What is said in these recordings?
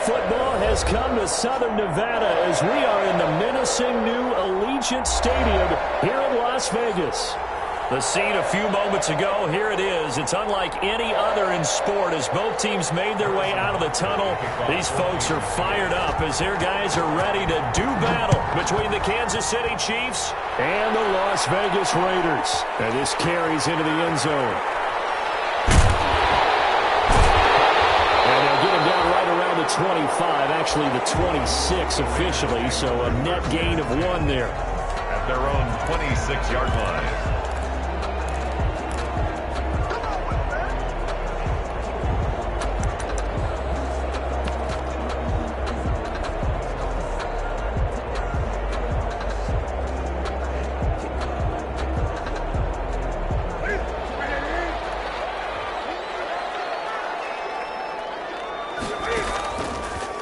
football has come to Southern Nevada as we are in the menacing new Allegiant Stadium here in Las Vegas. The scene a few moments ago, here it is. It's unlike any other in sport as both teams made their way out of the tunnel. These folks are fired up as their guys are ready to do battle between the Kansas City Chiefs and the Las Vegas Raiders. And this carries into the end zone. And they'll get him down right around the 25, actually the 26 officially, so a net gain of 1 there. At their own 26-yard line.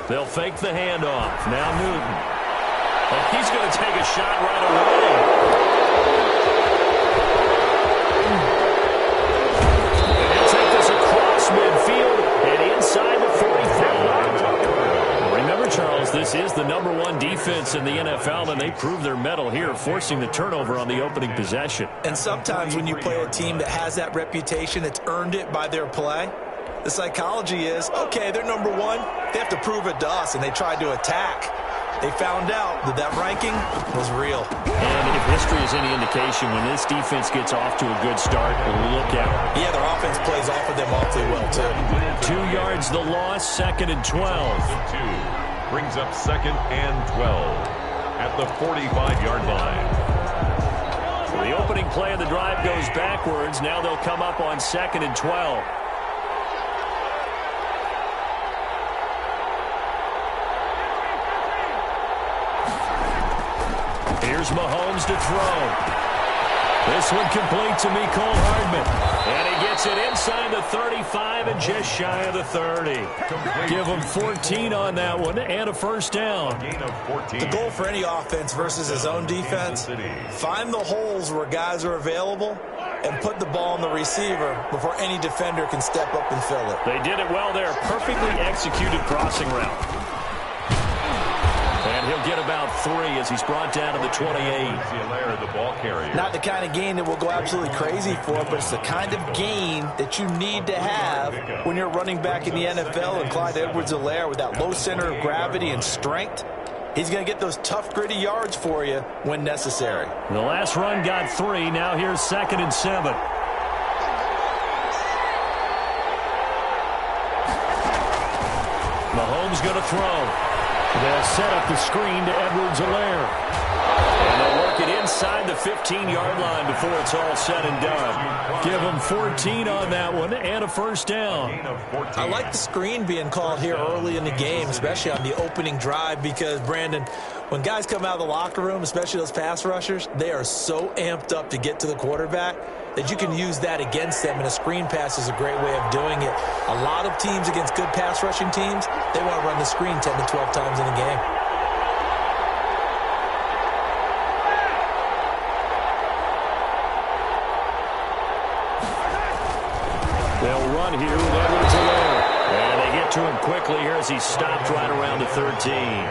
They'll fake the handoff. Now Newton. And he's going to take a shot right away. And he'll take this across midfield and inside the 45. Remember, Charles, this is the #1 defense in the NFL, and they prove their mettle here, forcing the turnover on the opening possession. And sometimes when you play a team that has that reputation, that's earned it by their play, the psychology is, okay, they're #1. They have to prove it to us, and they tried to attack. They found out that that ranking was real. And if history is any indication, when this defense gets off to a good start, look out. Yeah, their offense plays off of them awfully well, too. 2 yards the loss, 2nd and 12. 2 brings up 2nd and 12 at the 45-yard line. The opening play of the drive goes backwards. Now they'll come up on 2nd and 12. Here's Mahomes to throw. This one complete to Mecole Hardman. And he gets it inside the 35 and just shy of the 30. Give him 14 on that one and a first down. The goal for any offense versus his own defense, find the holes where guys are available and put the ball on the receiver before any defender can step up and fill it. They did it well there. Perfectly executed crossing route. And he'll get about 3 as he's brought down to the 28. The ball carrier. Not the kind of gain that we'll go absolutely crazy for, but it's the kind of gain that you need to have when you're running back in the NFL. And Clyde Edwards-Helaire, with that low center of gravity and strength, he's going to get those tough, gritty yards for you when necessary. The last run got 3. Now here's 2nd and 7. Mahomes going to throw. They'll set up the screen to Edwards-Helaire. And they'll work it inside the 15-yard line before it's all said and done. Give them 14 on that one and a first down. I like the screen being called here early in the game, especially on the opening drive, because, Brandon, when guys come out of the locker room, especially those pass rushers, they are so amped up to get to the quarterback that you can use that against them, and a screen pass is a great way of doing it. A lot of teams against good pass rushing teams, they want to run the screen 10 to 12 times in a game. They'll run here with Edwards-Helaire. And they get to him quickly here as he's stopped right around the 13.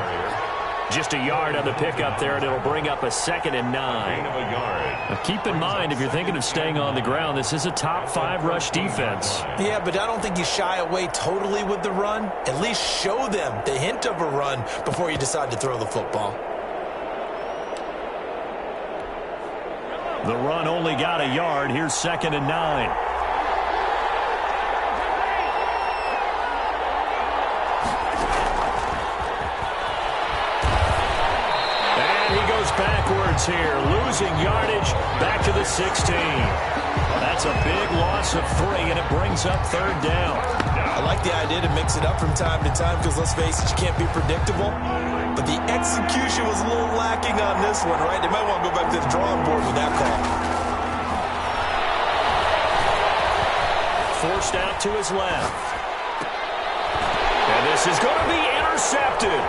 Just a yard on the pickup there, and it'll bring up a 2nd and 9. Now keep in mind, if you're thinking of staying on the ground, this is a top 5 rush defense. Yeah, but I don't think you shy away totally with the run. At least show them the hint of a run before you decide to throw the football. The run only got a yard. Here's 2nd and 9. Backwards here, losing yardage back to the 16. That's a big loss of 3, and it brings up 3rd down. I like the idea to mix it up from time to time because, let's face it, you can't be predictable. But the execution was a little lacking on this one, right? They might want to go back to the drawing board with that call. Forced out to his left. And this is going to be intercepted.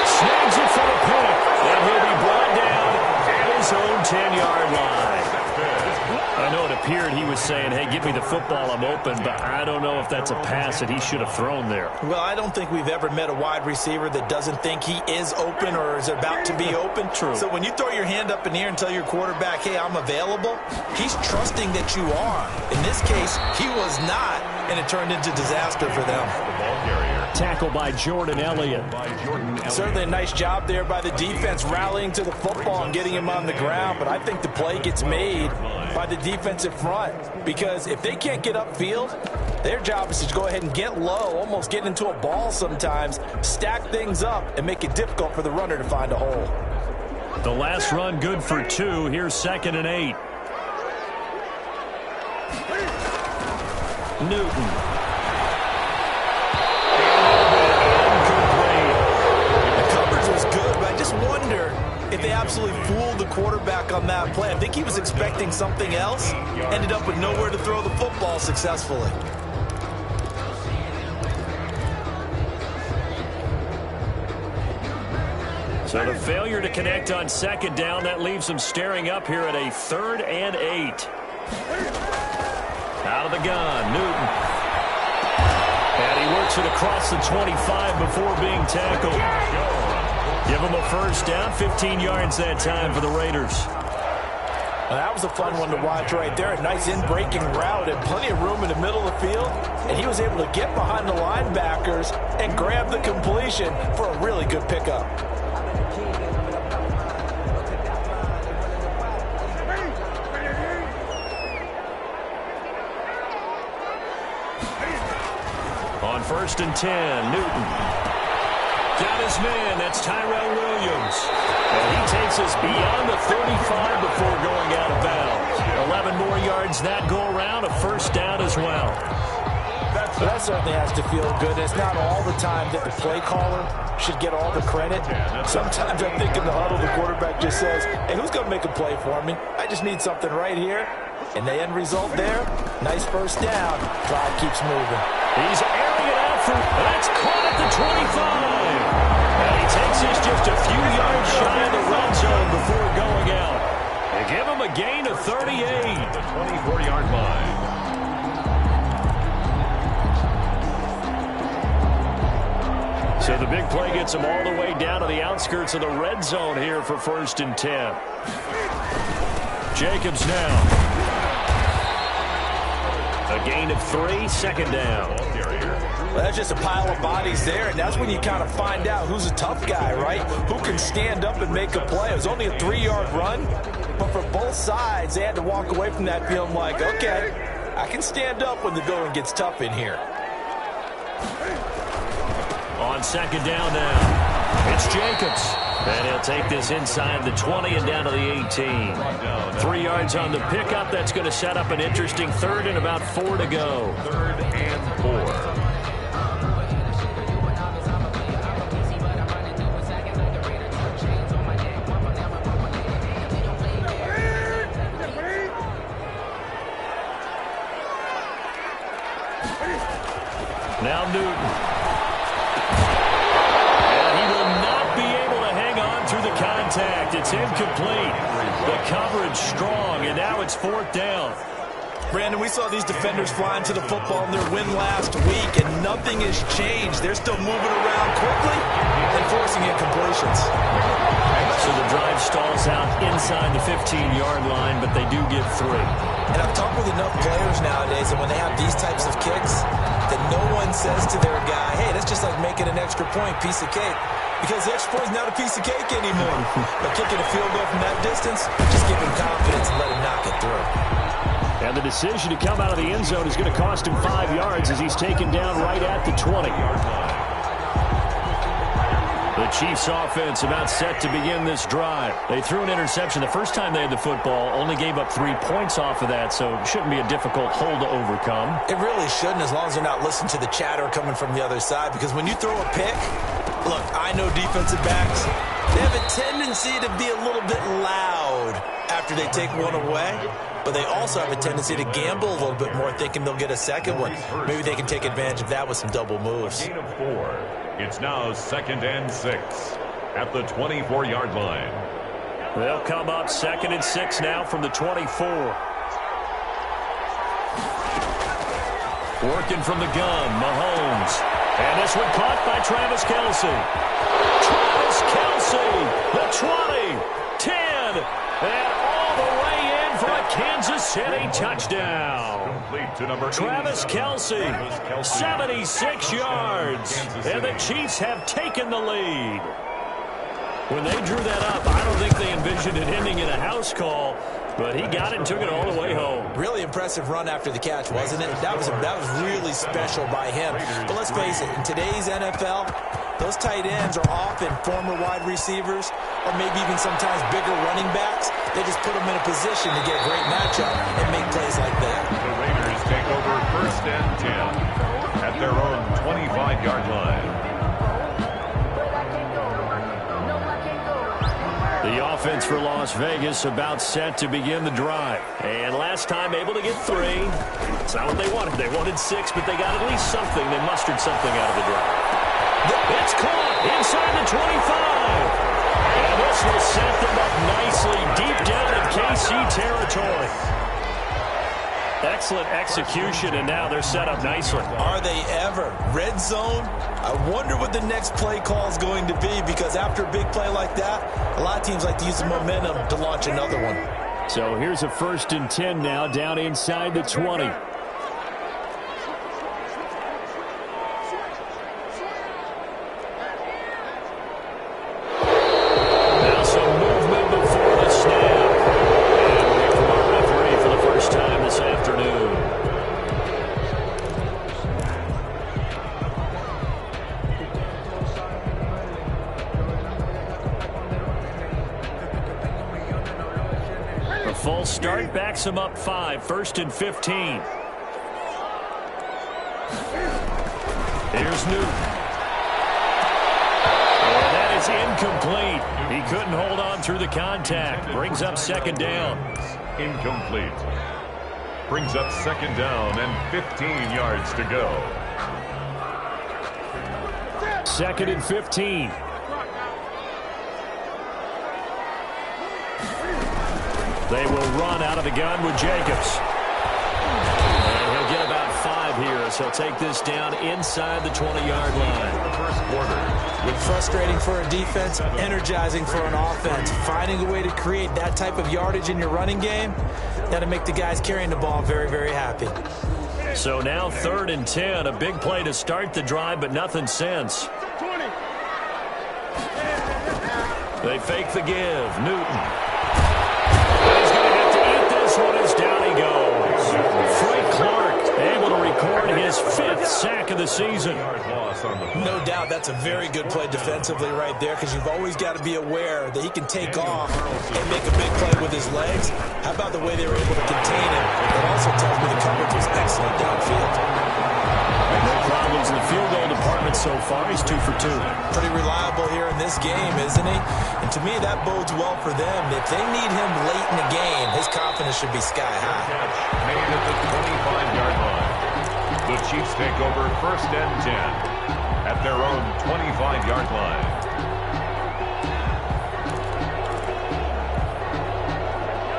Snags it for the pick, and he'll be brought down at his own 10-yard line. I know it appeared he was saying, hey, give me the football, I'm open, but I don't know if that's a pass that he should have thrown there. Well, I don't think we've ever met a wide receiver that doesn't think he is open or is about to be open. True. So when you throw your hand up in the air and tell your quarterback, hey, I'm available, he's trusting that you are. In this case, he was not, and it turned into disaster for them. The ball carrier. Tackle by Jordan Elliott. Certainly a nice job there by the defense rallying to the football and getting him on the ground, but I think the play gets made by the defensive front because if they can't get upfield, their job is to go ahead and get low, almost get into a ball sometimes, stack things up, and make it difficult for the runner to find a hole. The last run good for 2. Here's 2nd and 8. Newton. If they absolutely fooled the quarterback on that play. I think he was expecting something else, ended up with nowhere to throw the football successfully. So the failure to connect on 2nd down, that leaves them staring up here at a 3rd and 8. Out of the gun, Newton. And he works it across the 25 before being tackled. Give him a 1st down, 15 yards that time for the Raiders. Well, that was a fun one to watch right there. A nice in-breaking route and plenty of room in the middle of the field. And he was able to get behind the linebackers and grab the completion for a really good pickup. On 1st and 10, Newton. Got his man, that's Tyrell Williams. And he takes us beyond the 35 before going out of bounds. 11 more yards that go around, a 1st down as well. That certainly has to feel good. It's not all the time that the play caller should get all the credit. Sometimes I think in the huddle, the quarterback just says, hey, who's going to make a play for me? I just need something right here. And the end result there, nice 1st down. Clock keeps moving. He's airing it out for, that's caught at the 25. And he takes us just a few yards shy of the red zone before going out. They give him a gain of 38. The 24-yard line. So the big play gets him all the way down to the outskirts of the red zone here for 1st and 10. Jacobs now. A gain of 3, 2nd down. Well, that's just a pile of bodies there, and that's when you kind of find out who's a tough guy, right? Who can stand up and make a play. It was only a 3-yard run, but for both sides, they had to walk away from that feeling like, okay, I can stand up when the going gets tough in here. On 2nd down now, it's Jacobs. And he'll take this inside the 20 and down to the 18. 3 yards on the pickup. That's going to set up an interesting 3rd and about 4 to go. 3rd and 4. Now Newton. And he will not be able to hang on through the contact. It's incomplete. The coverage strong, and now it's 4th down. Brandon, we saw these defenders flying to the football in their win last week, and nothing has changed. They're still moving around quickly and forcing incompletions. So the drive stalls out inside the 15-yard line, but they do get 3. And I've talked with enough players nowadays that when they have these types of kicks, that no one says to their guy, hey, that's just like making an extra point, piece of cake. Because the extra point is not a piece of cake anymore. But kicking a field goal from that distance, just give him confidence and let him knock it through. And the decision to come out of the end zone is going to cost him 5 yards as he's taken down right at the 20-yard line. The Chiefs offense about set to begin this drive. They threw an interception the first time they had the football, only gave up 3 points off of that, so it shouldn't be a difficult hole to overcome. It really shouldn't, as long as they're not listening to the chatter coming from the other side, because when you throw a pick, look, I know defensive backs, they have a tendency to be a little bit loud after they take one away, but they also have a tendency to gamble a little bit more, thinking they'll get a second one. Maybe they can take advantage of that with some double moves. Gain of 4. It's now 2nd and 6 at the 24-yard line. They'll come up 2nd and 6 now from the 24. Working from the gun, Mahomes. And this one caught by Travis Kelce. Travis Kelce, the 20, 10, and all the way in for a Kansas City touchdown. Travis Kelce, 76 yards, and the Chiefs have taken the lead. When they drew that up, I don't think they envisioned it ending in a house call, but he got it and took it all the way home. Really impressive run after the catch, wasn't it? That was really special by him. But let's face it, in today's NFL, those tight ends are often former wide receivers or maybe even sometimes bigger running backs. They just put them in a position to get a great matchup and make plays like that. The Raiders take over 1st and 10 at their own 25-yard line. The offense for Las Vegas about set to begin the drive. And last time able to get 3. It's not what they wanted. They wanted 6, but they got at least something. They mustered something out of the drive. It's caught inside the 25. And this will set them up nicely deep down in KC territory. Excellent execution, and now they're set up nicely. Are they ever? Red zone? I wonder what the next play call is going to be, because after a big play like that, a lot of teams like to use the momentum to launch another one. So here's a 1st and 10 now down inside the 20. Now some movement before the snap. And we from our referee for the first time this afternoon. Full start backs him up 5, 1st and 15. Here's Newton. And that is incomplete. He couldn't hold on through the contact. Brings up 2nd down. Incomplete. Brings up 2nd down and 15 yards to go. 2nd and 15. They will run out of the gun with Jacobs. And he'll get about 5 here, so he'll take this down inside the 20-yard line. First quarter. Frustrating for a defense, energizing for an offense. Finding a way to create that type of yardage in your running game, that'll make the guys carrying the ball very, very happy. So now 3rd and 10, a big play to start the drive, but nothing since. They fake the give. Newton. He's going to have to eat this one as down he goes. Frank Clark able to record his 5th sack of the season. No doubt that's a very good play defensively right there, because you've always got to be aware that he can take off and make a big play with his legs. How about the way they were able to contain him? That also tells me the coverage was excellent downfield. No problems in the field goal department so far. He's 2 for 2. Pretty reliable here in this game, isn't he? And to me, that bodes well for them. If they need him late in the game, his confidence should be sky high. Made at the 25-yard line. The Chiefs take over 1st and 10 at their own 25-yard line.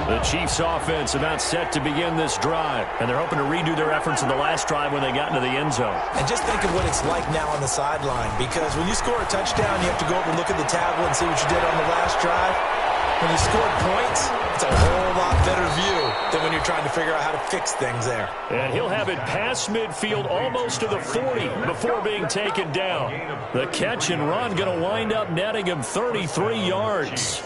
The Chiefs offense about set to begin this drive, and they're hoping to redo their efforts in the last drive when they got into the end zone. And just think of what it's like now on the sideline, because when you score a touchdown, you have to go over and look at the tablet and see what you did on the last drive. When you score points, it's a whole lot better view than when you're trying to figure out how to fix things there. And he'll have it past midfield almost to the 40 before being taken down. The catch and run going to wind up netting him 33 yards.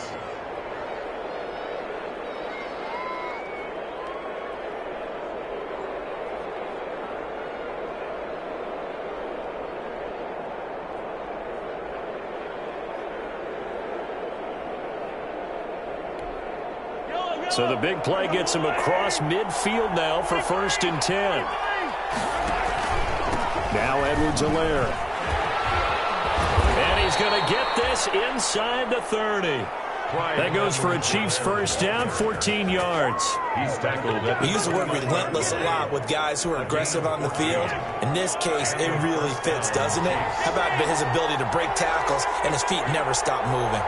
So the big play gets him across midfield now for 1st and 10. Now Edwards-Helaire. And he's going to get this inside the 30. That goes for a Chiefs first down, 14 yards. He's tackled. We use the word relentless a lot with guys who are aggressive on the field. In this case, it really fits, doesn't it? How about his ability to break tackles and his feet never stop moving?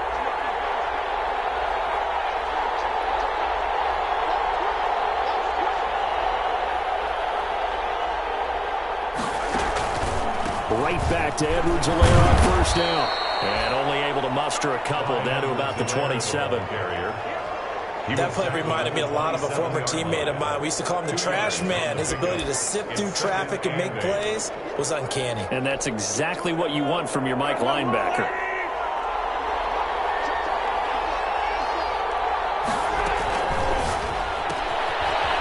Right back to Edwards-Helaire on first down. And only able to muster a couple down to about the 27. That play reminded me a lot of a former teammate of mine. We used to call him the trash man. His ability to sift through traffic and make plays was uncanny. And that's exactly what you want from your Mike linebacker.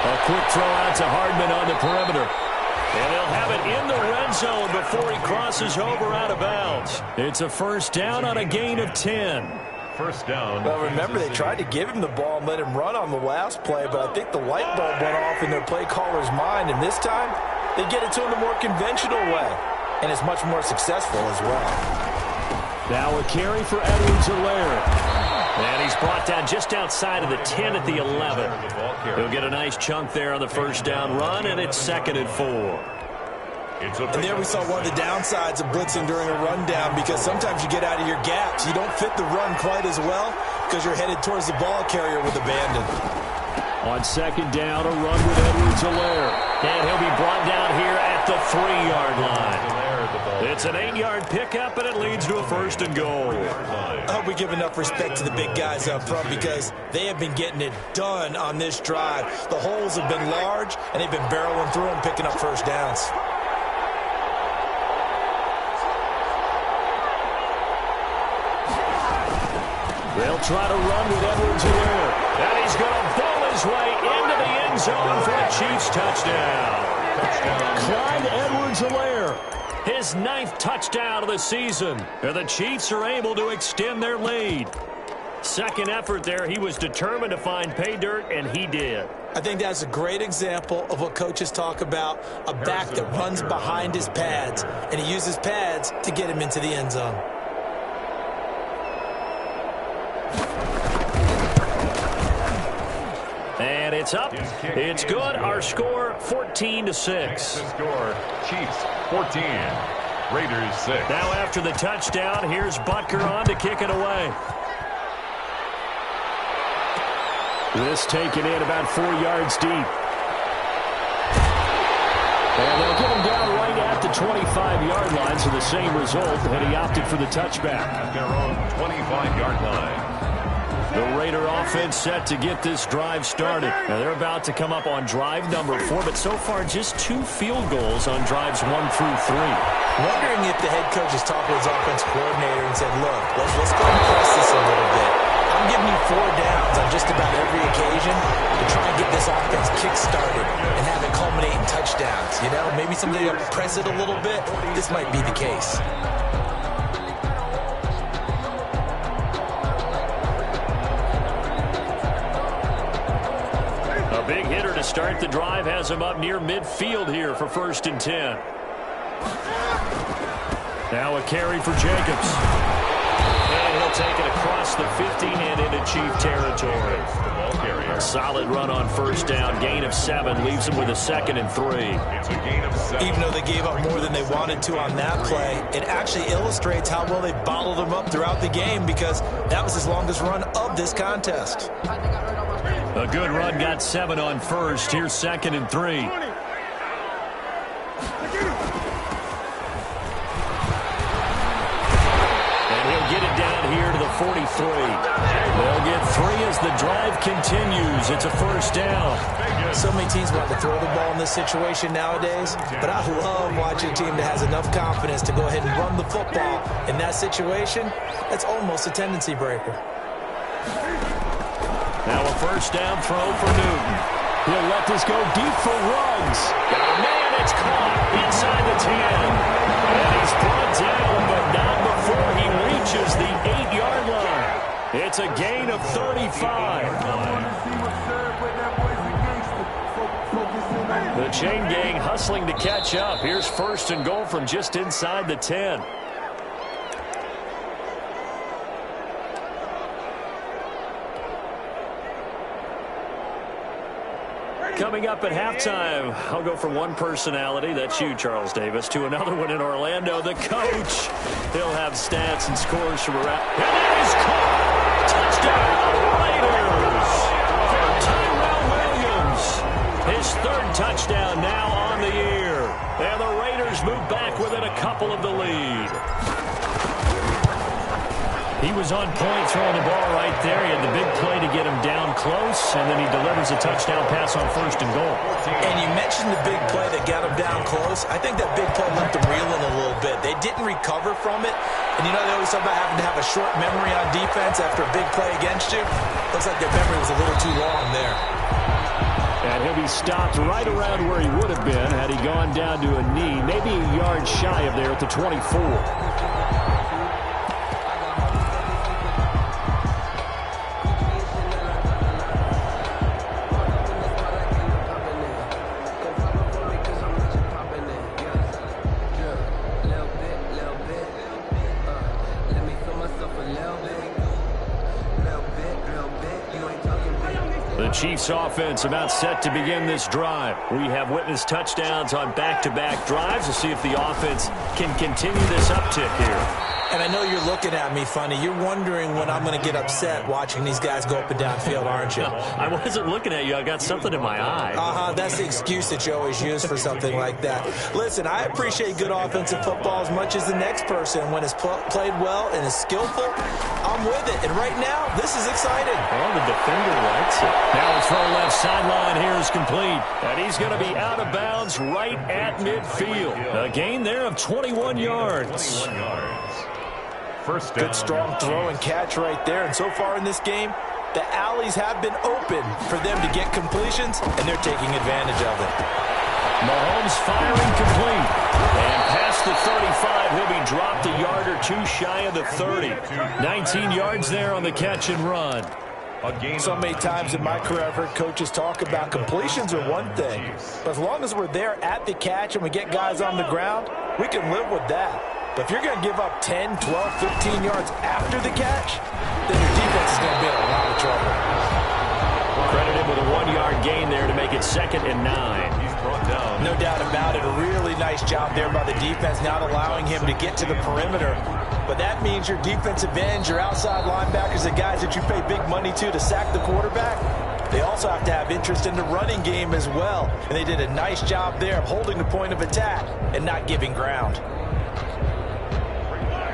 A quick throw out to Hardman on the perimeter. And they'll have it in the red zone before he crosses over out of bounds. It's a first down on a gain of 10. First down. Well, remember, they tried to give him the ball and let him run on the last play, but I think the light bulb went off in their play caller's mind, and this time they get it to him the more conventional way, and it's much more successful as well. Now a carry for Edwards-Helaire. And he's brought down just outside of the 10 at the 11. He'll get a nice chunk there on the first down run, and it's 2nd and 4. And there we saw one of the downsides of blitzing during a rundown, because sometimes you get out of your gaps. You don't fit the run quite as well because you're headed towards the ball carrier with abandon. On second down, a run with Edwards-Helaire. And he'll be brought down here at the 3-yard line. It's an 8-yard pickup, and it leads to a 1st and goal. I hope we give enough respect to the big guys up front, because they have been getting it done on this drive. The holes have been large, and they've been barreling through them, picking up first downs. They'll try to run with Edwards-Helaire. And he's going to ball his way into the end zone for a Chiefs touchdown. Clyde Edwards-Helaire, his 9th touchdown of the season. And the Chiefs are able to extend their lead. Second effort there, he was determined to find pay dirt, and he did. I think that's a great example of what coaches talk about, a back that runs behind his pads, and he uses pads to get him into the end zone. And it's up. It's good. Our score, 14-6. Score, Chiefs 14, Raiders 6. Now after the touchdown, here's Butker on to kick it away. This taken in about 4 yards deep. And they'll get him down right at the 25-yard line, so the same result, and he opted for the touchback. At their own 25-yard line. The Raider offense set to get this drive started. Now they're about to come up on drive number 4, but so far just 2 field goals on drives 1 through 3. Wondering if the head coach has talked to his offense coordinator and said, look, let's go and press this a little bit. I'm giving you 4 downs on just about every occasion to try and get this offense kick-started and have it culminate in touchdowns. You know, maybe somebody to press it a little bit. This might be the case. A big hitter to start the drive has him up near midfield here for 1st and 10. Now a carry for Jacobs. And he'll take it across the 50 and into Chief territory. A solid run on first down. Gain of 7 leaves him with a 2nd and 3. It's a gain of 7. Even though they gave up more than they wanted to on that play, it actually illustrates how well they bottled them up throughout the game, because that was his longest run of this contest. A good run, got 7 on first. Here's 2nd and 3. And he'll get it down here to the 43. They'll get 3 as the drive continues. It's a first down. So many teams want to throw the ball in this situation nowadays, but I love watching a team that has enough confidence to go ahead and run the football. In that situation, that's almost a tendency breaker. Now a first down throw for Newton. He'll let this go deep for Ruggs. Got a man, it's caught inside the 10. And he's brought down, but not before he reaches the 8-yard line. It's a gain of 35. The chain gang hustling to catch up. Here's 1st and goal from just inside the 10. Coming up at halftime, I'll go from one personality, that's you, Charles Davis, to another one in Orlando, the coach. He'll have stats and scores from around. And that is caught! Touchdown, Raiders! For Tyrell Williams. His 3rd touchdown now on the year. And the Raiders Raiders move back within a couple of the lead. He was on point throwing the ball right there. He had the big play to get him down close, and then he delivers a touchdown pass on 1st and goal. And you mentioned the big play that got him down close. I think that big play left him reeling a little bit. They didn't recover from it. And you know they always talk about having to have a short memory on defense after a big play against you. Looks like their memory was a little too long there. And he'll be stopped right around where he would have been had he gone down to a knee, maybe a yard shy of there at the 24. Chiefs offense about set to begin this drive. We have witnessed touchdowns on back-to-back drives. We'll see if the offense can continue this uptick here. And I know you're looking at me funny. You're wondering when I'm going to get upset watching these guys go up and down field, aren't you? I wasn't looking at you. I got something in my eye. That's the excuse that you always use for something like that. Listen, I appreciate good offensive football as much as the next person. When it's played well and is skillful, I'm with it. And right now, this is exciting. Well, the defender likes it. Now the throw left sideline here is complete. And he's going to be out of bounds right at midfield. A gain there of 21 yards. 21 yards. First down. Good strong throw and catch right there. And so far in this game, the alleys have been open for them to get completions, and they're taking advantage of it. Mahomes firing complete. And past the 35, he'll be dropped a yard or two shy of the 30. 19 yards there on the catch and run. So many times in my career I've heard coaches talk about completions are one thing, but as long as we're there at the catch and we get guys on the ground, we can live with that. But if you're going to give up 10, 12, 15 yards after the catch, then your defense is going to be in a lot of trouble. Credited with a 1-yard gain there to make it 2nd and 9. He's brought down. No doubt about it. A really nice job there by the defense, not allowing him to get to the perimeter. But that means your defensive ends, your outside linebackers, the guys that you pay big money to sack the quarterback, they also have to have interest in the running game as well. And they did a nice job there of holding the point of attack and not giving ground.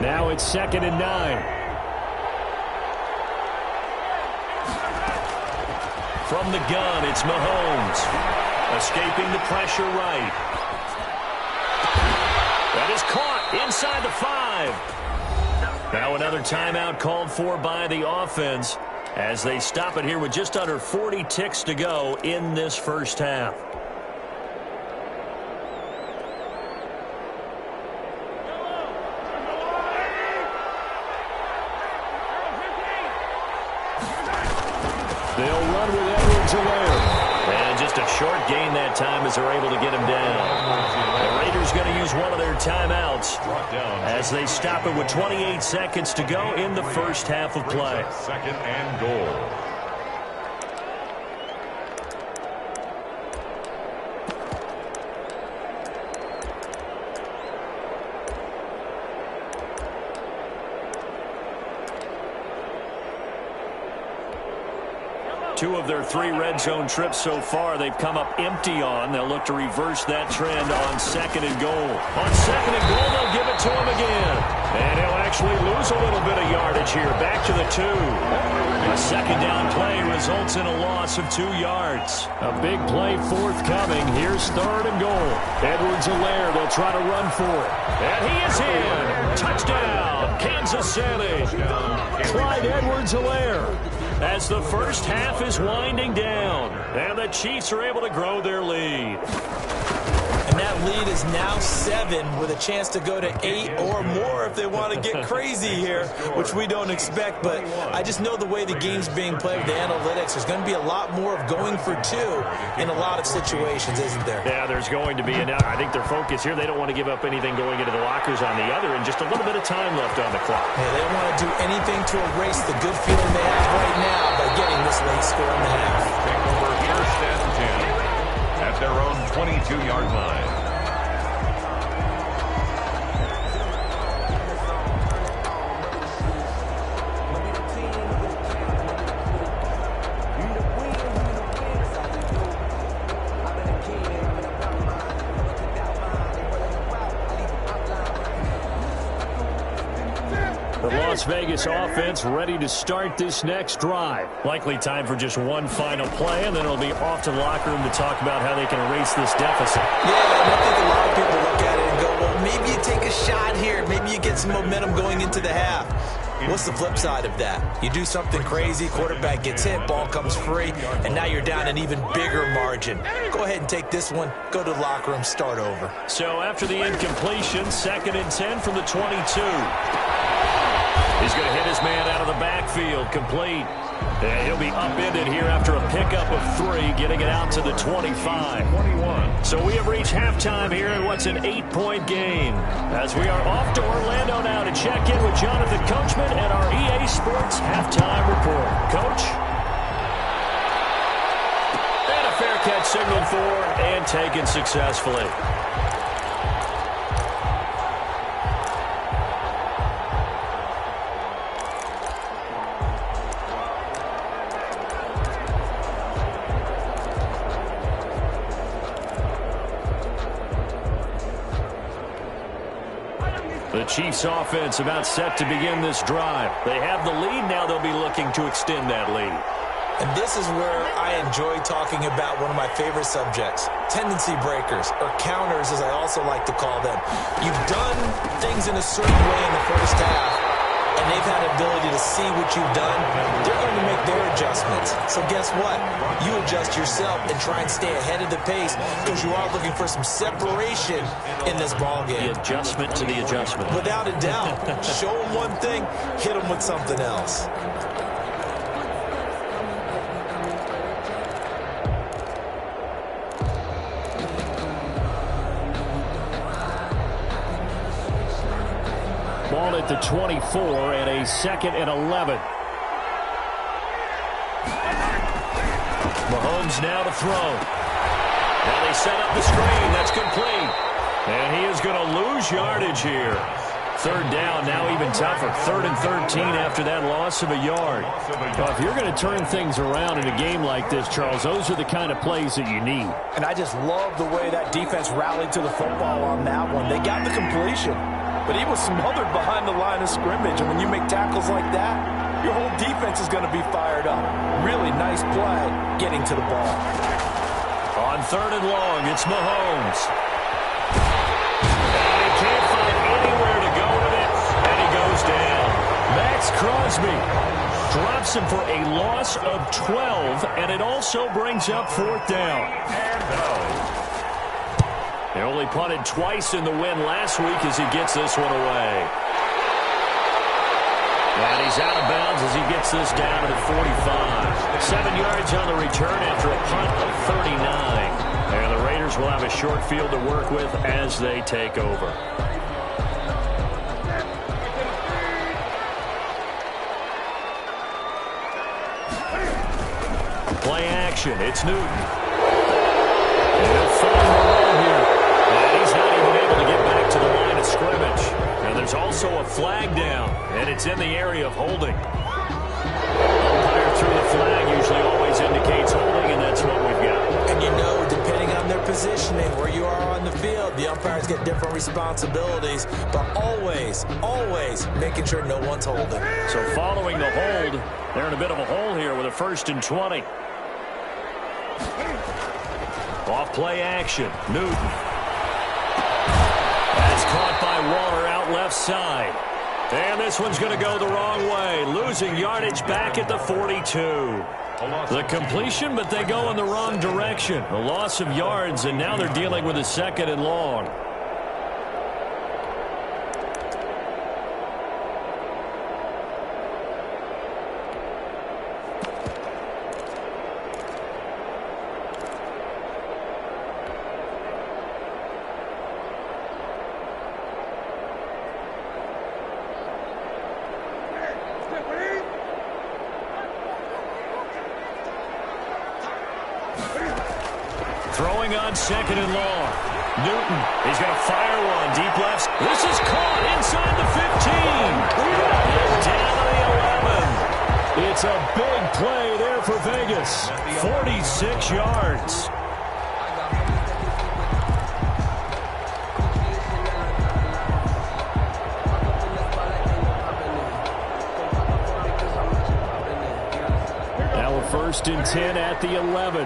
Now it's 2nd and 9. From the gun, it's Mahomes. Escaping the pressure right. That is caught inside the 5. Now another timeout called for by the offense as they stop it here with just under 40 ticks to go in this first half. They'll run with Edwards-Helaire. And just a short gain that time as they're able to get him down. The Raiders going to use one of their timeouts as they stop it with 28 seconds to go in the first half of play. 2nd and goal. Two of their 3 red zone trips so far they've come up empty on. They'll look to reverse that trend on 2nd and goal. On 2nd and goal, they'll give it to him again. And he'll actually lose a little bit of yardage here. Back to the 2. A 2nd down play results in a loss of 2 yards. A big play forthcoming. Here's 3rd and goal. Edwards-Helaire, they'll try to run for it. And he is in. Touchdown, Kansas City. Clyde Edwards-Helaire. As the first half is winding down, and the Chiefs are able to grow their lead. And that lead is now 7 with a chance to go to 8 or more if they want to get crazy here, which we don't expect. But I just know the way the game's being played with the analytics, there's going to be a lot more of going for 2 in a lot of situations, isn't there? Yeah, there's going to be. And I think their focus here, they don't want to give up anything going into the lockers on the other, and just a little bit of time left on the clock. Yeah, they don't want to do anything to erase the good feeling they have right now by getting this late score in the half. Take over 1st and 10 at their own 22-yard line. Vegas offense ready to start this next drive. Likely time for just one final play, and then it'll be off to the locker room to talk about how they can erase this deficit. Yeah, and I think a lot of people look at it and go, well, maybe you take a shot here. Maybe you get some momentum going into the half. What's the flip side of that? You do something crazy, quarterback gets hit, ball comes free, and now you're down an even bigger margin. Go ahead and take this one, go to the locker room, start over. So after the incompletion, 2nd and 10 from the 22. He's going to hit his man out of the backfield, complete. And he'll be upended here after a pickup of 3, getting it out to the 25. 21. So we have reached halftime here in what's an 8-point game. As we are off to Orlando now to check in with Jonathan Coachman and our EA Sports halftime report. Coach? And a fair catch signaled for and taken successfully. The Chiefs offense about set to begin this drive. They have the lead. Now they'll be looking to extend that lead. And this is where I enjoy talking about one of my favorite subjects, tendency breakers, or counters as I also like to call them. You've done things in a certain way in the first half, and they've had the ability to see what you've done. They're going to make their adjustments. So guess what? You adjust yourself and try and stay ahead of the pace because you are looking for some separation in this ballgame. The adjustment to the adjustment. Without a doubt. Show them one thing, hit them with something else. Ball at the 24 and a 2nd and 11. Mahomes now to throw. Now they set up the screen. That's complete. And he is going to lose yardage here. 3rd down, now even tougher. 3rd and 13 after that loss of a yard. Well, if you're going to turn things around in a game like this, Charles, those are the kind of plays that you need. And I just love the way that defense rallied to the football on that one. They got the completion, but he was smothered behind the line of scrimmage. And when you make tackles like that, your whole defense is going to be fired up. Really nice play getting to the ball. On 3rd and long, it's Mahomes. And he can't find anywhere to go with it, and he goes down. Max Crosby drops him for a loss of 12, and it also brings up 4th down. They only punted twice in the win last week as he gets this one away. And he's out of bounds as he gets this down to the 45. 7 yards on the return after a punt of 39. And the Raiders will have a short field to work with as they take over. Play action. It's Newton. He'll find the wall here. And he's not even able to get back to the line of scrimmage. And there's also a flag down, and it's in the area of holding. Umpire through the flag usually always indicates holding, and that's what we've got. And you know, depending on their positioning, where you are on the field, the umpires get different responsibilities, but always, always making sure no one's holding. So following the hold, they're in a bit of a hole here with a 1st and 20. Off play action, Newton. That's caught by Waller out left side. And this one's going to go the wrong way. Losing yardage back at the 42. The completion, but they go in the wrong direction. A loss of yards, and now they're dealing with a 2nd and long. Throwing on 2nd and long. Newton, he's going to fire one deep left. This is caught inside the 15. And down to the 11. It's a big play there for Vegas. 46 yards. First and 10 at the 11.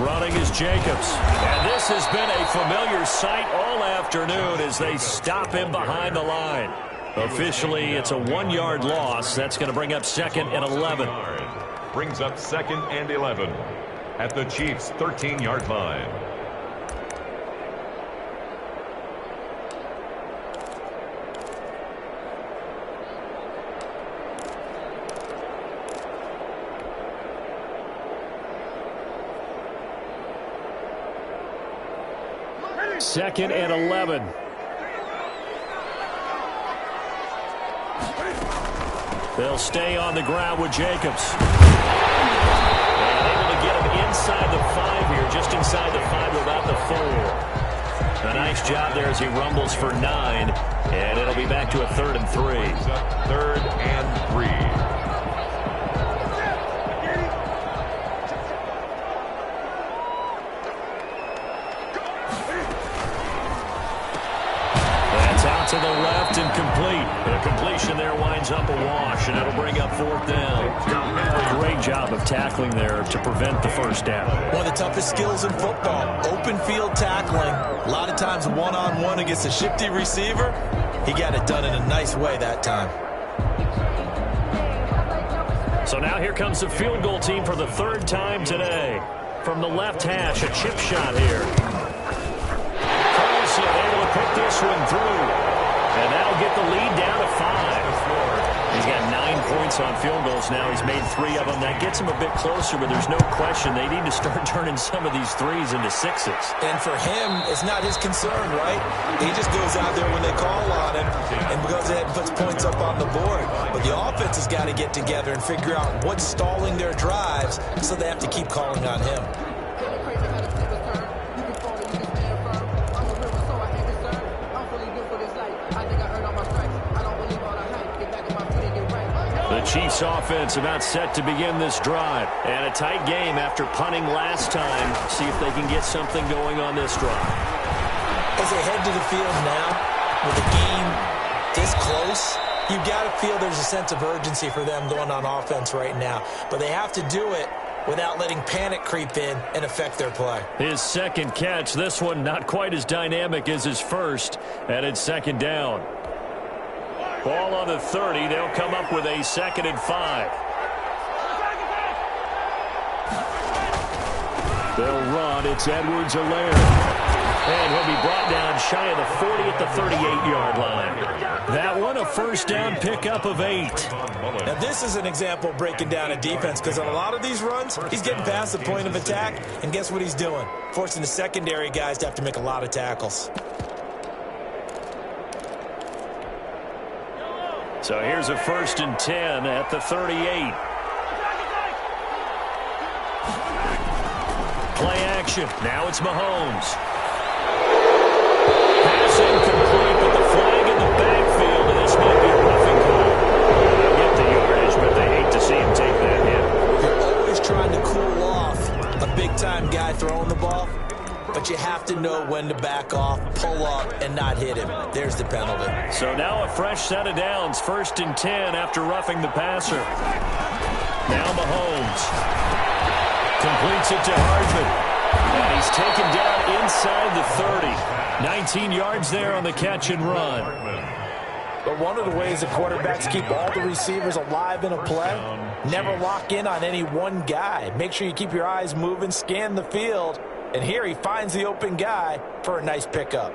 Running is Jacobs. And this has been a familiar sight all afternoon as they stop him behind the line. Officially, it's a 1-yard loss. That's going to bring up 2nd and 11. Brings up 2nd and 11 at the Chiefs' 13-yard line. Second and 11. They'll stay on the ground with Jacobs. And able to get him inside the 5 here, just inside the 5 to about the 4. A nice job there as he rumbles for 9. And it'll be back to a 3rd and 3. 3rd and 3. To the left and complete. The completion there winds up a wash, and it'll bring up 4th down. Great job of tackling there to prevent the first down. One of the toughest skills in football, open field tackling. A lot of times one-on-one against a shifty receiver. He got it done in a nice way that time. So now here comes the field goal team for the 3rd time today. From the left hash, a chip shot here. Carlson able to put this one through. And that'll get the lead down to 5. He's got 9 points on field goals now. He's made 3 of them. That gets him a bit closer, but there's no question they need to start turning some of these 3s into 6s. And for him, it's not his concern, right? He just goes out there when they call on him and goes ahead and puts points up on the board. But the offense has got to get together and figure out what's stalling their drives, so they have to keep calling on him. The Chiefs offense about set to begin this drive. And a tight game after punting last time. See if they can get something going on this drive. As they head to the field now, with the game this close, you've got to feel there's a sense of urgency for them going on offense right now. But they have to do it without letting panic creep in and affect their play. His 2nd catch, this one not quite as dynamic as his first, and it's 2nd down. Ball on the 30. They'll come up with a 2nd and 5. They'll run. It's Edwards-Helaire. And he'll be brought down shy of the 40 at the 38-yard line. That one a 1st down pickup of 8. Now this is an example of breaking down a defense, because on a lot of these runs, he's getting past the point of attack, and guess what he's doing? Forcing the secondary guys to have to make a lot of tackles. So here's a 1st and 10 at the 38. Play action. Now it's Mahomes. Pass incomplete, but the flag in the backfield, and this might be a roughing call. They'll get the yardage, but they hate to see him take that hit. You're always trying to cool off a big-time guy throwing the ball, but you have to know when to back off, pull up, and not hit him. There's the penalty. So now a fresh set of downs, 1st and 10 after roughing the passer. Now Mahomes completes it to Hardman. And he's taken down inside the 30. 19 yards there on the catch and run. But one of the ways the quarterbacks keep all the receivers alive in a play, never lock in on any one guy. Make sure you keep your eyes moving, scan the field. And here he finds the open guy for a nice pickup.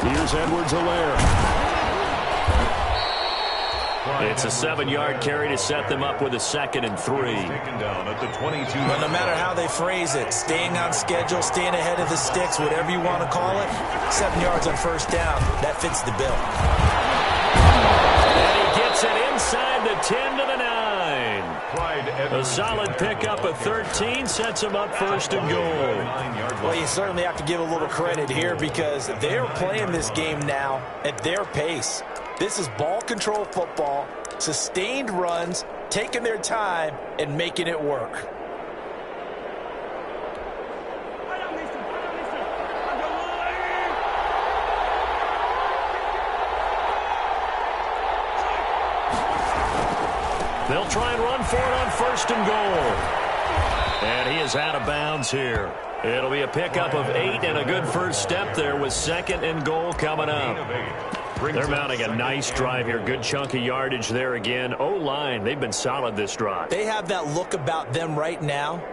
Here's Edwards-Helaire. It's a 7-yard carry to set them up with a 2nd and 3. But no matter how they phrase it, staying on schedule, staying ahead of the sticks, whatever you want to call it, 7 yards on 1st down, that fits the bill. And he gets it inside the 10 to the 9. A solid pickup of 13 sets him up 1st and goal. Well, you certainly have to give a little credit here, because they're playing this game now at their pace. This is ball control football, sustained runs, taking their time and making it work. try and run for it on 1st and goal. And he is out of bounds here. It'll be a pickup of 8 and a good first step there with 2nd and goal coming up. They're mounting a nice drive here. Good chunk of yardage there again. O-line, they've been solid this drive. They have that look about them right now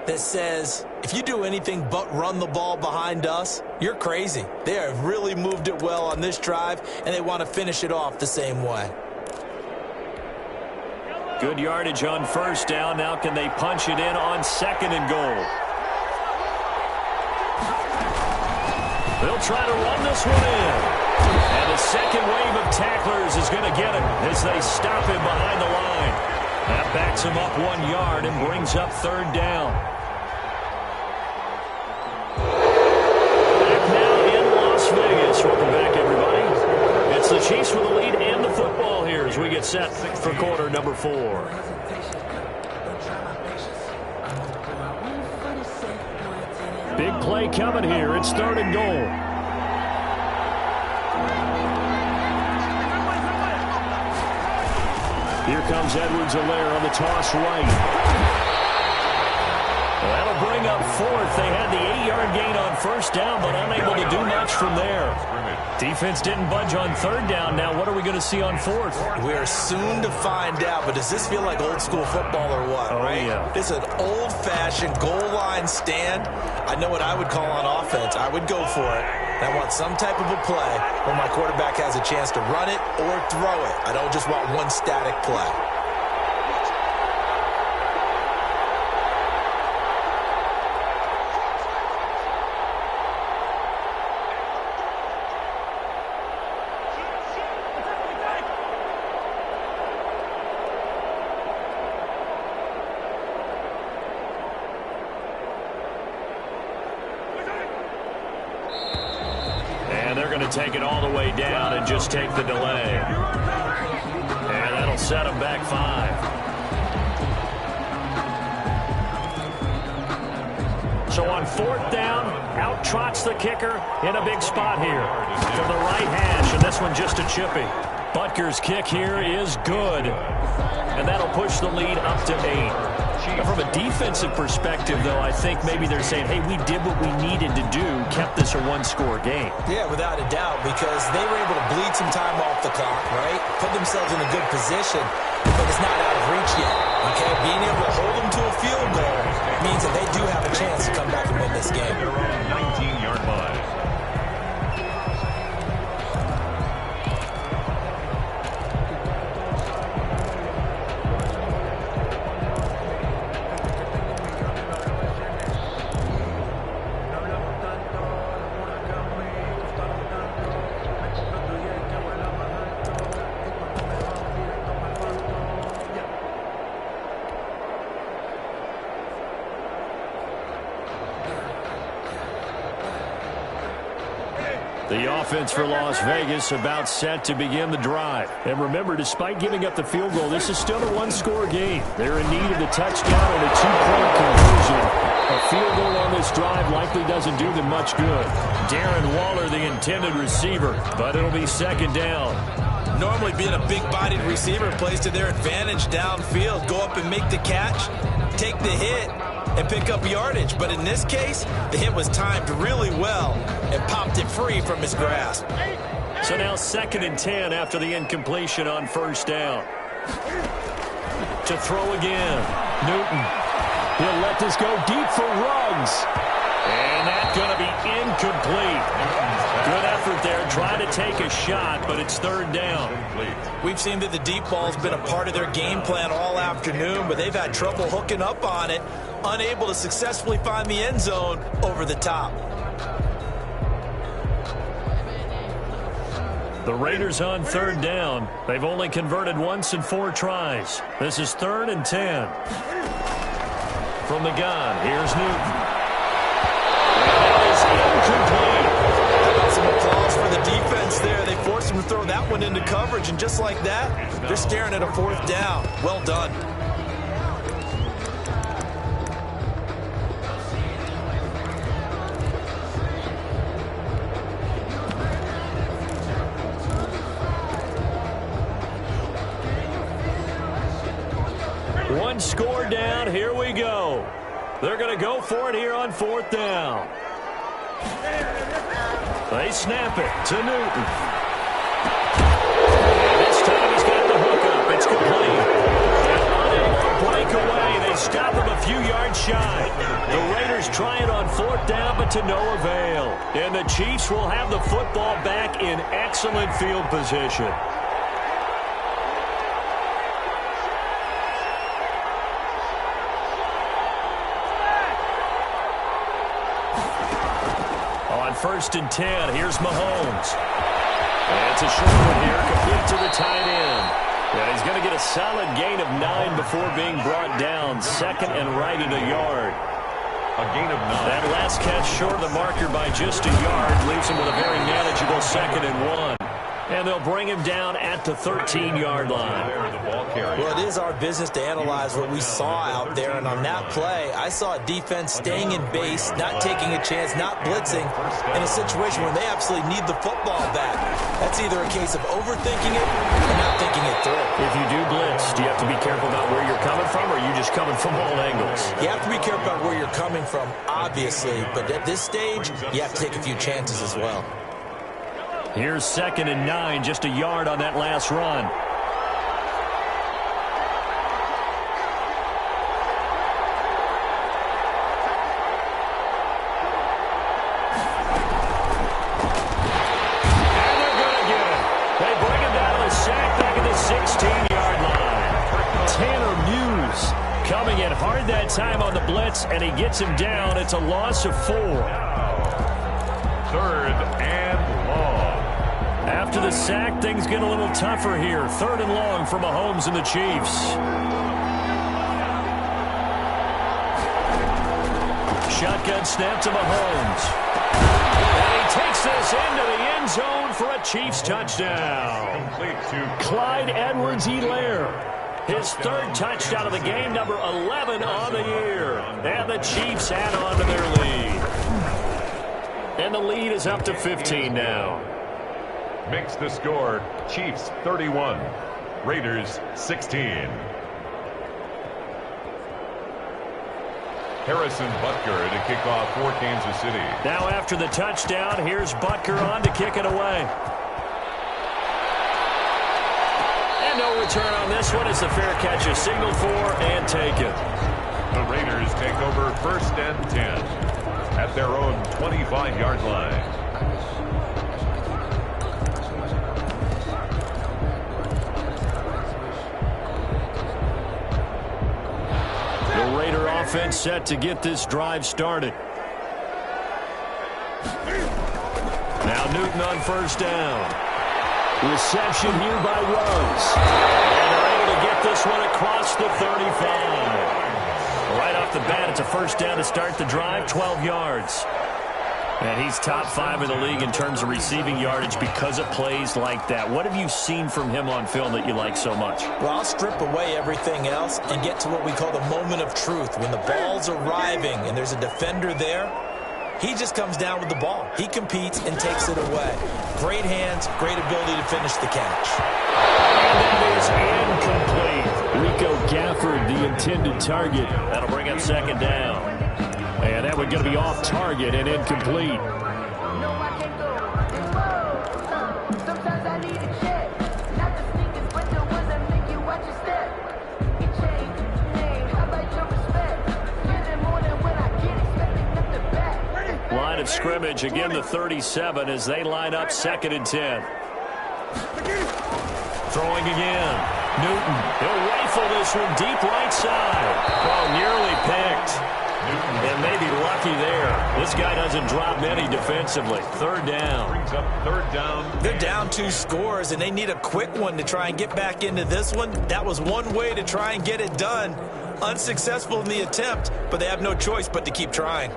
that says, if you do anything but run the ball behind us, you're crazy. They have really moved it well on this drive, and they want to finish it off the same way. Good yardage on 1st down. Now can they punch it in on 2nd and goal? They'll try to run this one in. And the second wave of tacklers is going to get him as they stop him behind the line. That backs him up 1 yard and brings up 3rd down. Back now in Las Vegas. Welcome back, everybody. It's the Chiefs with the lead and the football here as we get set for quarter number 4. Big play coming here. It's 3rd and goal. Here comes Edwards-Helaire on the toss right. That'll bring up 4th. They had the 8-yard gain on 1st down, but unable to do much from there. Defense didn't budge on 3rd down. Now what are we going to see on 4th? We're soon to find out, but does this feel like old school football or what, right? Yeah. This is an old-fashioned goal line stand. I know what I would call on offense. I would go for it. I want some type of a play where my quarterback has a chance to run it or throw it. I don't just want one static play. Take it all the way down and just take the delay. And that'll set him back 5. So on 4th down, out trots the kicker in a big spot here from the right hash, and this one just a chippy. Butker's kick here is good, and that'll push the lead up to 8. Now, from a defensive perspective, though, I think maybe they're saying, hey, we did what we needed to do, kept this a 1-score game. Yeah, without a doubt, because they were able to bleed some time off the clock, right? Put themselves in a good position, but it's not out of reach yet, okay? Being able to hold them to a field goal means that they do have a chance to come back and win this game. Their own 19-yard line. The offense for Las Vegas about set to begin the drive. And remember, despite giving up the field goal, this is still a 1-score game. They're in need of a touchdown and a 2-point conversion. A field goal on this drive likely doesn't do them much good. Darren Waller, the intended receiver, but it'll be 2nd down. Normally being a big-bodied receiver plays to their advantage downfield. Go up and make the catch, take the hit, and pick up yardage. But in this case, the hit was timed really well and popped it free from his grasp. So now 2nd and 10 after the incompletion on 1st down. To throw again. Newton. He'll let this go deep for Ruggs. And that's going to be incomplete. Good effort there, trying to take a shot, but it's 3rd down. We've seen that the deep ball's been a part of their game plan all afternoon, but they've had trouble hooking up on it, unable to successfully find the end zone over the top. The Raiders on 3rd down. They've only converted once in 4 tries. This is 3rd and 10. From the gun, here's Newton. Incomplete. Some applause for the defense there. They forced him to throw that one into coverage, and just like that, they're staring at a 4th down. Well done. One score down. Here we go. They're going to go for it here on 4th down. They snap it to Newton. This time he's got the hook up. It's complete. Unable to break away. They stop him a few yards shy. The Raiders try it on 4th down, but to no avail. And the Chiefs will have the football back in excellent field position. On 1st and 10, here's Mahomes. And it's a short one here, complete to the tight end. And he's going to get a solid gain of 9 before being brought down. 2nd and right at a yard. A gain of 9. That last catch short of the marker by just a yard leaves him with a very manageable 2nd and 1. And they'll bring him down at the 13-yard line. Well, it is our business to analyze what we saw out there. And on that play, I saw a defense staying in base, not taking a chance, not blitzing in a situation where they absolutely need the football back. That's either a case of overthinking it or not thinking it through. If you do blitz, do you have to be careful about where you're coming from, or are you just coming from all angles? You have to be careful about where you're coming from, obviously. But at this stage, you have to take a few chances as well. Here's 2nd and 9, just a yard on that last run. And they're going to get it. They bring him down to the sack back at the 16-yard line. Tanner Muse coming in hard that time on the blitz, and he gets him down. It's a loss of 4. 3rd and long. After the sack, things get a little tougher here. 3rd and long for Mahomes and the Chiefs. Shotgun snap to Mahomes. And he takes this into the end zone for a Chiefs touchdown. Complete to Clyde Edwards-Helaire. His 3rd touchdown of the game, number 11 on the year. And the Chiefs add on to their lead. And the lead is up to 15 now. Makes the score Chiefs 31, Raiders 16. Harrison Butker to kick off for Kansas City. Now after the touchdown, here's Butker on to kick it away. And no return on this one. It's a fair catch, is signaled for and taken. The Raiders take over 1st and 10 at their own 25-yard line. The Raider offense set to get this drive started. Now Newton on 1st down. Reception here by Rose. And they're able to get this one across the 35. Right off the bat, it's a 1st down to start the drive, 12 yards. And he's top 5 in the league in terms of receiving yardage because of plays like that. What have you seen from him on film that you like so much? Well, I'll strip away everything else and get to what we call the moment of truth. When the ball's arriving and there's a defender there, he just comes down with the ball. He competes and takes it away. Great hands, great ability to finish the catch. And that is incomplete. Rico Gafford, the intended target. That'll bring up 2nd down. And that would going to be off target and incomplete. Line of scrimmage, again the 37 as they line up 2nd and 10. Throwing again. Newton, he'll rifle this one deep right side. Oh, nearly picked. And maybe lucky there. This guy doesn't drop many defensively. 3rd down. Brings up 3rd down. They're down 2 scores, and they need a quick one to try and get back into this one. That was one way to try and get it done. Unsuccessful in the attempt, but they have no choice but to keep trying.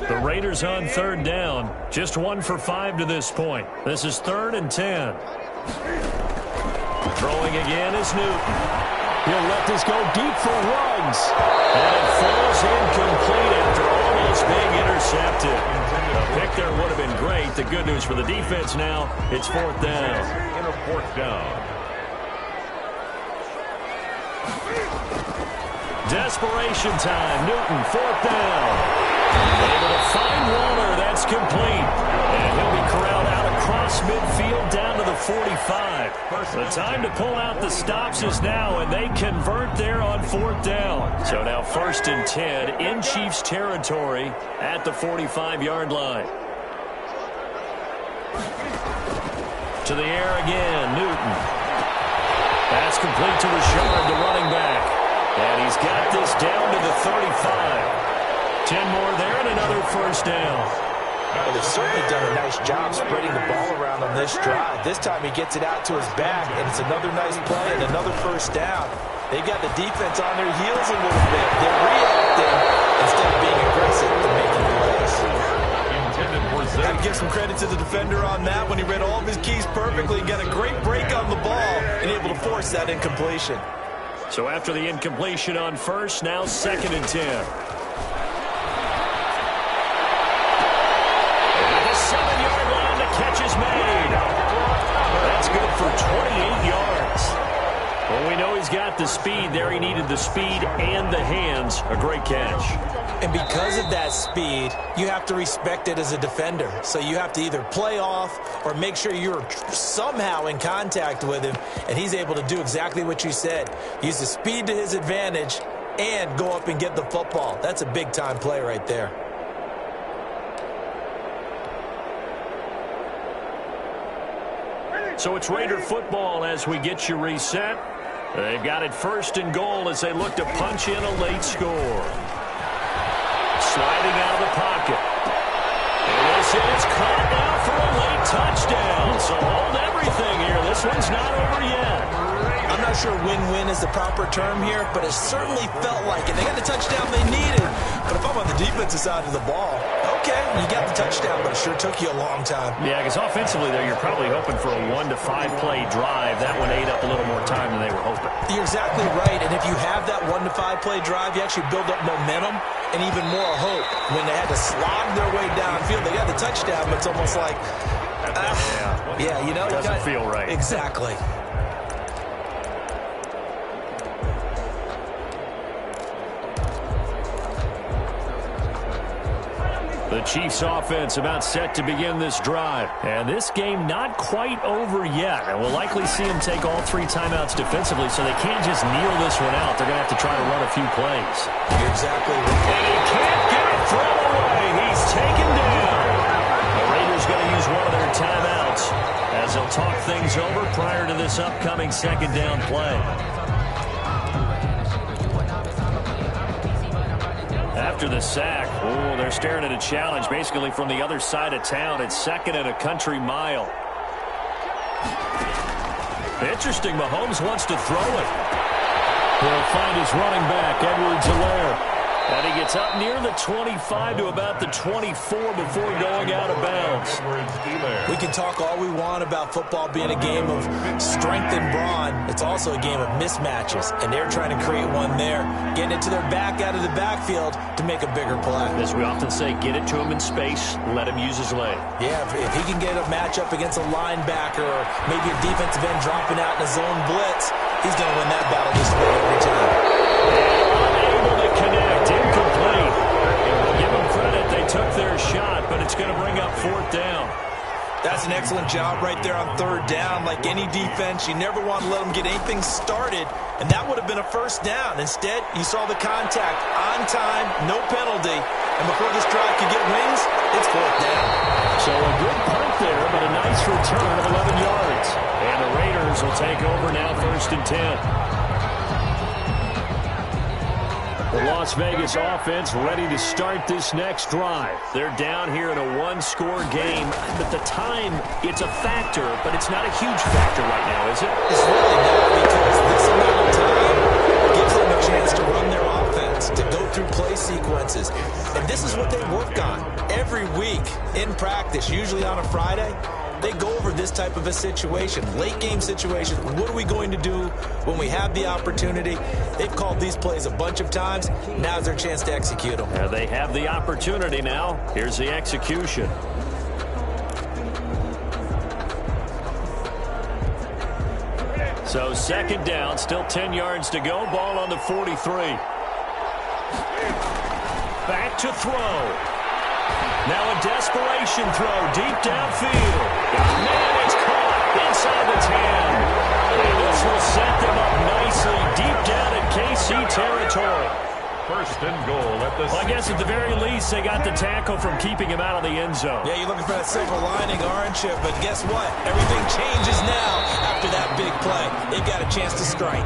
The Raiders on 3rd down. Just 1 for 5 to this point. This is 3rd and 10. Throwing again is Newton. He'll let this go deep for Ruggs. And it falls incomplete after almost being intercepted. A pick there would have been great. The good news for the defense now, it's 4th down. In a 4th down. Desperation time. Newton, 4th down. Able to find Waller. That's complete. And he'll be corralled out across midfield down to the 45. The time to pull out the stops is now, and they convert there on 4th down. So now 1st and 10 in Chiefs territory at the 45-yard line. To the air again, Newton. That's complete to Richard, the running back. And he's got this down to the 35. 10 more there and another 1st down. Well, they've certainly done a nice job spreading the ball around on this drive. This time he gets it out to his back, and it's another nice play and another 1st down. They've got the defense on their heels a little bit. They're reacting instead of being aggressive and making plays. Got to give some credit to the defender on that when he read all of his keys perfectly and got a great break on the ball and able to force that incompletion. So after the incompletion on 1st, now 2nd and 10. At the 7-yard line, the catch is made. That's good for 28 yards. Well, we know he's got the speed there. He needed the speed and the hands. A great catch. And because of that speed, you have to respect it as a defender. So you have to either play off or make sure you're somehow in contact with him, and he's able to do exactly what you said. Use the speed to his advantage and go up and get the football. That's a big-time play right there. So it's Raider football as we get you reset. They've got it 1st and goal as they look to punch in a late score. Sliding out of the pocket. And this is caught now for a late touchdown. So hold everything here. This one's not over yet. I'm not sure win-win is the proper term here, but it certainly felt like it. They got the touchdown they needed. But if I'm on the defensive side of the ball, okay, you got the touchdown, but it sure took you a long time. Yeah, because offensively there, you're probably hoping for a 1 to 5 play drive. That one ate up a little more time than they were hoping. You're exactly right, and if you have that 1 to 5 play drive, you actually build up momentum and even more hope. When they had to slog their way downfield, they got the touchdown, but it's almost like, yeah, you know, doesn't feel right. Exactly. The Chiefs offense about set to begin this drive. And this game not quite over yet. And we'll likely see them take all 3 timeouts defensively, so they can't just kneel this one out. They're going to have to try to run a few plays. You're exactly right. And he can't get it thrown away. He's taken down. The Raiders going to use one of their timeouts as they'll talk things over prior to this upcoming 2nd down play. After the sack, they're staring at a challenge basically from the other side of town. It's 2nd and a country mile. Interesting, Mahomes wants to throw it. He'll find his running back, Edwards-Helaire. And he gets up near the 25 to about the 24 before going out of bounds. We can talk all we want about football being a game of strength and brawn. It's also a game of mismatches, and they're trying to create one there, getting it to their back out of the backfield to make a bigger play. As we often say, get it to him in space, let him use his leg. Yeah, if he can get a matchup against a linebacker or maybe a defensive end dropping out in a zone blitz, he's going to win that battle this way every time. Unable to connect, incomplete. And we'll give them credit, they took their shot, but it's going to bring up 4th down. That's an excellent job right there on 3rd down. Like any defense, you never want to let them get anything started, and that would have been a 1st down. Instead, you saw the contact on time, no penalty, and before this drive could get wings, it's 4th down. So a good punt there, but a nice return of 11 yards. And the Raiders will take over now 1st and 10. The Las Vegas offense ready to start this next drive. They're down here in a 1-score game, but the time, it's a factor, but it's not a huge factor right now, is it? It's really not, because this amount of time gives them a chance to run their offense, to go through play sequences. And this is what they work on every week in practice, usually on a Friday. They go over this type of a situation, late game situation. What are we going to do when we have the opportunity? They've called these plays a bunch of times. Now's their chance to execute them. They have the opportunity now. Here's the execution. So second down, still 10 yards to go. Ball on the 43. Back to throw. Now a desperation throw deep downfield. Man, it's caught inside the 10. And this will set them up nicely deep down in KC territory. First and goal at the... Well, I guess at the very least, they got the tackle from keeping him out of the end zone. Yeah, you're looking for that silver lining, aren't you? But guess what? Everything changes now after that big play. They got a chance to strike.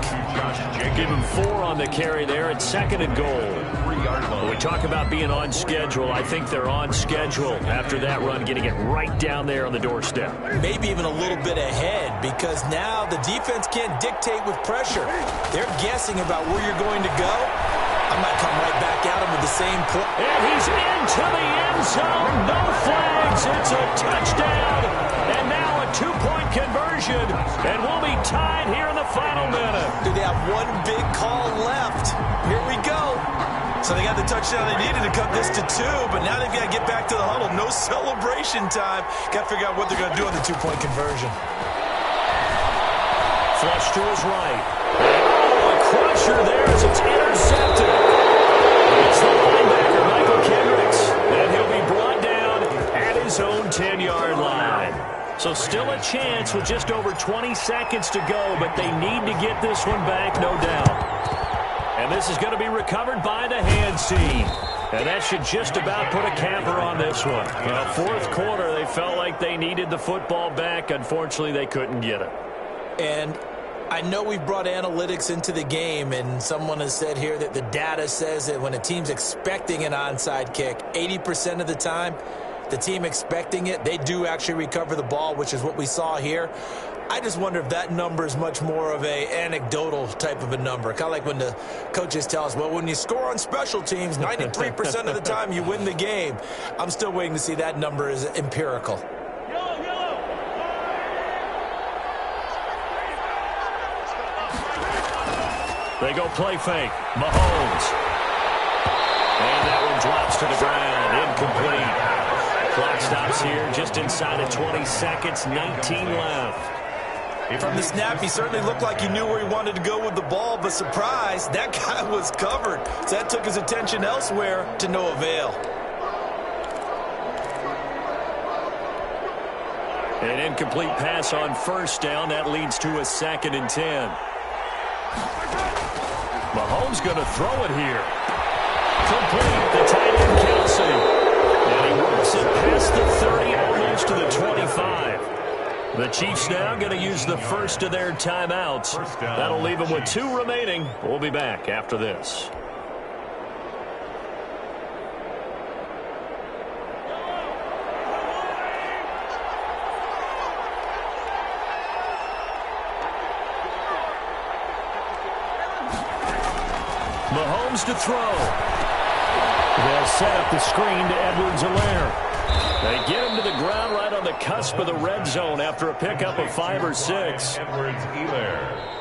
Give him 4 on the carry there at second and goal. When we talk about being on schedule, I think they're on schedule after that run, getting it right down there on the doorstep. Maybe even a little bit ahead, because now the defense can't dictate with pressure. They're guessing about where you're going to go. I might come right back at him with the same play. And he's into the end zone. No flags. It's a touchdown. And now a 2-point conversion. And we'll be tied here in the final minute. Do they have one big call left? Here we go. So they got the touchdown they needed to cut this to 2, but now they've got to get back to the huddle. No celebration time. Got to figure out what they're going to do on the 2-point conversion. Flush to his right. Oh, a crusher there as it's intercepted. It's the linebacker, Michael Kendricks. And he'll be brought down at his own 10-yard line. So still a chance with just over 20 seconds to go, but they need to get this one back, no doubt. And this is going to be recovered by the hands team. And that should just about put a capper on this one. Well, fourth quarter, they felt like they needed the football back. Unfortunately, they couldn't get it. And I know we've brought analytics into the game, and someone has said here that the data says that when a team's expecting an onside kick, 80% of the time, the team expecting it, they do actually recover the ball, which is what we saw here. I just wonder if that number is much more of a anecdotal type of a number. Kind of like when the coaches tell us, well, when you score on special teams, 93% of the time you win the game. I'm still waiting to see that number is empirical. They go play fake. Mahomes. And that one drops to the ground. Incomplete. Clock stops here just inside of 20 seconds. 19 left. From the snap, he certainly looked like he knew where he wanted to go with the ball, but surprise, that guy was covered. So that took his attention elsewhere to no avail. An incomplete pass on first down. That leads to a 2nd and 10. Mahomes going to throw it here. Complete. The tight end, Kelsey. And he works it past the 30, almost to the 25. The Chiefs now going to use the first of their timeouts. That'll leave them with 2 remaining. We'll be back after this. Mahomes to throw. They'll set up the screen to Edwards-Helaire. They get him to the ground right on the cusp of the red zone after a pickup of 5 or 6. Edwards-Helaire.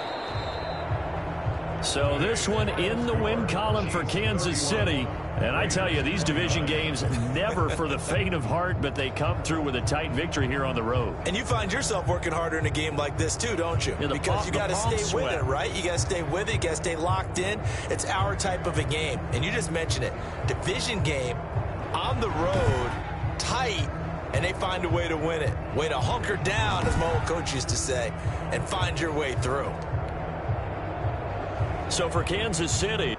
So this one in the win column for Kansas City. And I tell you, these division games never for the faint of heart, but they come through with a tight victory here on the road. And you find yourself working harder in a game like this too, don't you? Yeah, because you got to stay with it, right? You got to stay with it. You got to stay locked in. It's our type of a game. And you just mentioned it. Division game on the road, tight, and they find a way to win it. Way to hunker down, as my old coach used to say, and find your way through. So for Kansas City,